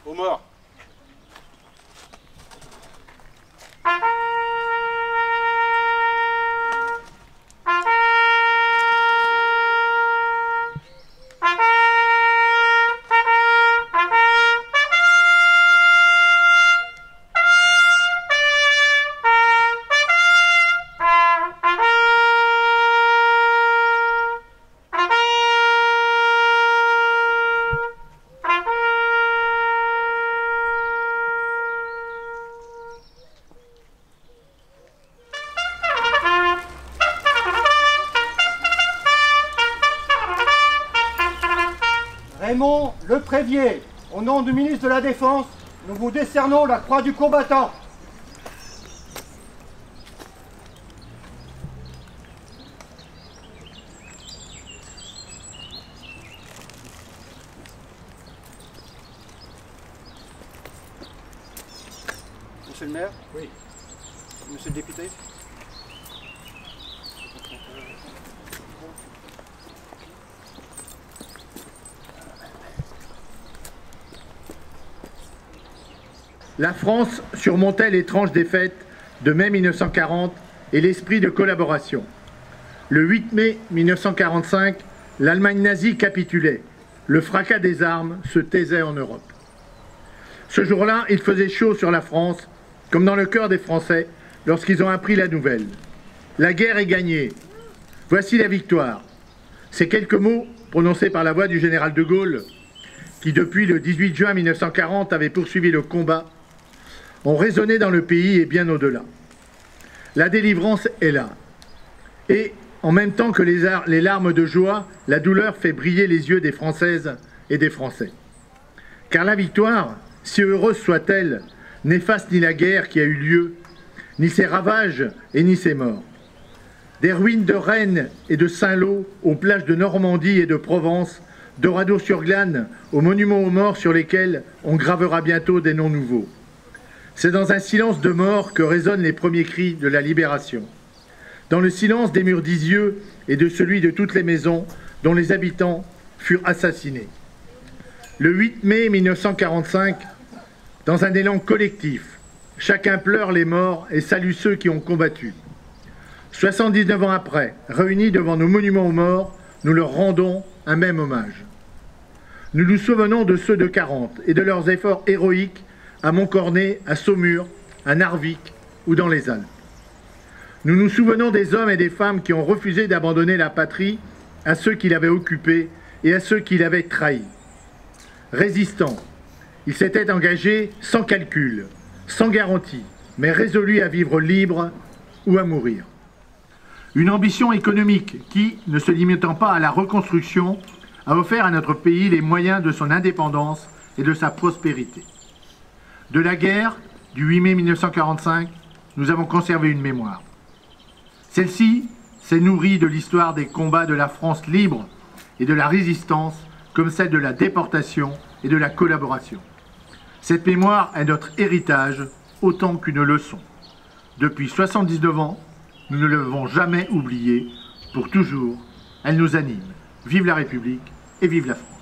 Aux morts. Raymond Leprévier, au nom du ministre de la Défense, nous vous décernons la croix du combattant. Monsieur le maire? Oui. Monsieur le député? La France surmontait l'étrange défaite de mai 1940 et l'esprit de collaboration. Le 8 mai 1945, l'Allemagne nazie capitulait. Le fracas des armes se taisait en Europe. Ce jour-là, il faisait chaud sur la France, comme dans le cœur des Français, lorsqu'ils ont appris la nouvelle. La guerre est gagnée. Voici la victoire. Ces quelques mots, prononcés par la voix du général de Gaulle, qui depuis le 18 juin 1940 avait poursuivi le combat, ont résonné dans le pays et bien au-delà. La délivrance est là. Et en même temps que les larmes de joie, la douleur fait briller les yeux des Françaises et des Français. Car la victoire, si heureuse soit-elle, n'efface ni la guerre qui a eu lieu, ni ses ravages et ni ses morts. Des ruines de Rennes et de Saint-Lô aux plages de Normandie et de Provence, d'Oradour-sur-Glane aux monuments aux morts sur lesquels on gravera bientôt des noms nouveaux. C'est dans un silence de mort que résonnent les premiers cris de la libération. Dans le silence des murs d'Isieux et de celui de toutes les maisons dont les habitants furent assassinés. Le 8 mai 1945, dans un élan collectif, chacun pleure les morts et salue ceux qui ont combattu. 79 ans après, réunis devant nos monuments aux morts, nous leur rendons un même hommage. Nous nous souvenons de ceux de 40 et de leurs efforts héroïques à Montcornet, à Saumur, à Narvik ou dans les Alpes. Nous nous souvenons des hommes et des femmes qui ont refusé d'abandonner la patrie à ceux qui l'avaient occupée et à ceux qui l'avaient trahi. Résistants, ils s'étaient engagés sans calcul, sans garantie, mais résolus à vivre libre ou à mourir. Une ambition économique qui, ne se limitant pas à la reconstruction, a offert à notre pays les moyens de son indépendance et de sa prospérité. De la guerre du 8 mai 1945, nous avons conservé une mémoire. Celle-ci s'est nourrie de l'histoire des combats de la France libre et de la résistance, comme celle de la déportation et de la collaboration. Cette mémoire est notre héritage autant qu'une leçon. Depuis 79 ans, nous ne l'avons jamais oubliée. Pour toujours, elle nous anime. Vive la République et vive la France.